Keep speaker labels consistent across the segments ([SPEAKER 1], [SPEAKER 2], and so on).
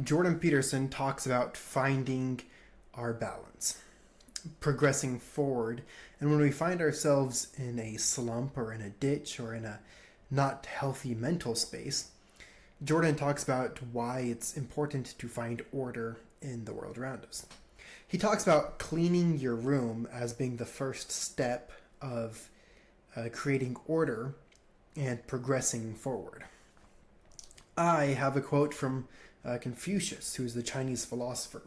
[SPEAKER 1] Jordan Peterson talks about finding our balance, progressing forward. And when we find ourselves in a slump or in a ditch or in a not healthy mental space, Jordan talks about why it's important to find order in the world around us. He talks about cleaning your room as being the first step of creating order and progressing forward. I have a quote from Confucius, who is the Chinese philosopher.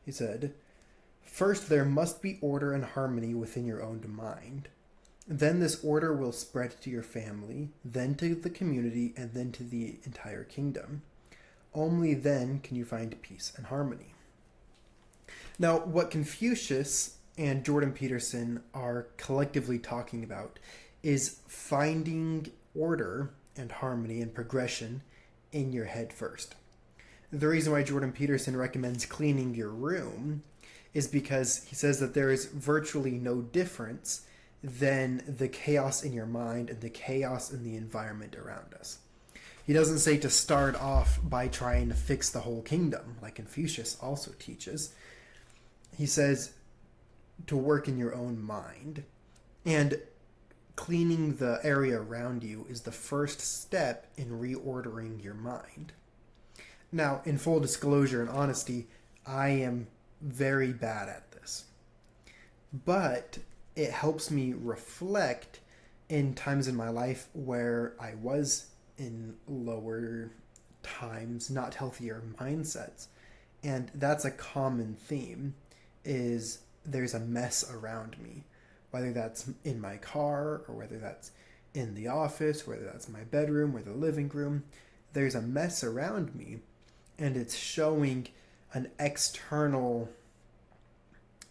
[SPEAKER 1] He said, "First, there must be order and harmony within your own mind. Then this order will spread to your family, then to the community, and then to the entire kingdom. Only then can you find peace and harmony." Now, what Confucius and Jordan Peterson are collectively talking about is finding order and harmony and progression in your head first. The reason why Jordan Peterson recommends cleaning your room is because he says that there is virtually no difference than the chaos in your mind and the chaos in the environment around us. He doesn't say to start off by trying to fix the whole kingdom, like Confucius also teaches. He says to work in your own mind. And cleaning the area around you is the first step in reordering your mind. Now, in full disclosure and honesty, I am very bad at this. But it helps me reflect in times in my life where I was in lower times, not healthier mindsets. And that's a common theme, is there's a mess around me. Whether that's in my car or whether that's in the office, whether that's my bedroom or the living room, there's a mess around me, and it's showing an external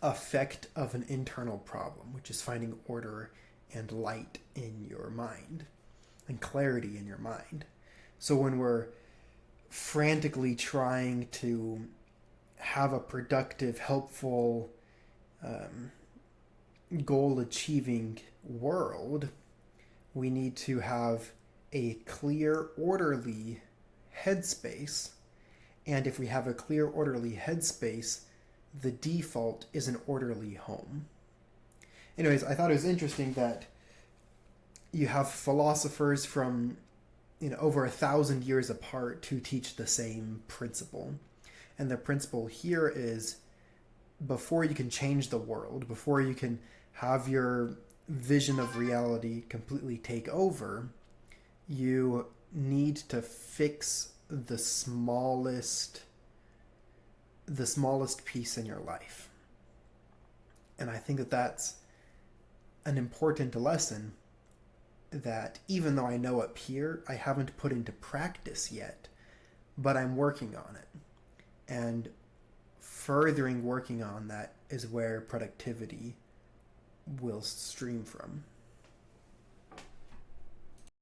[SPEAKER 1] effect of an internal problem, which is finding order and light in your mind and clarity in your mind. So when we're frantically trying to have a productive, helpful, goal-achieving world, we need to have a clear, orderly headspace. And if we have a clear, orderly headspace, the default is an orderly home. Anyways, I thought it was interesting that you have philosophers from over 1,000 years apart to teach the same principle. And the principle here is, before you can change the world, before you can have your vision of reality completely take over, you need to fix the smallest piece in your life. And I think that that's an important lesson that, even though I know up here, I haven't put into practice yet, but I'm working on it. And furthering working on that is where productivity will stream from.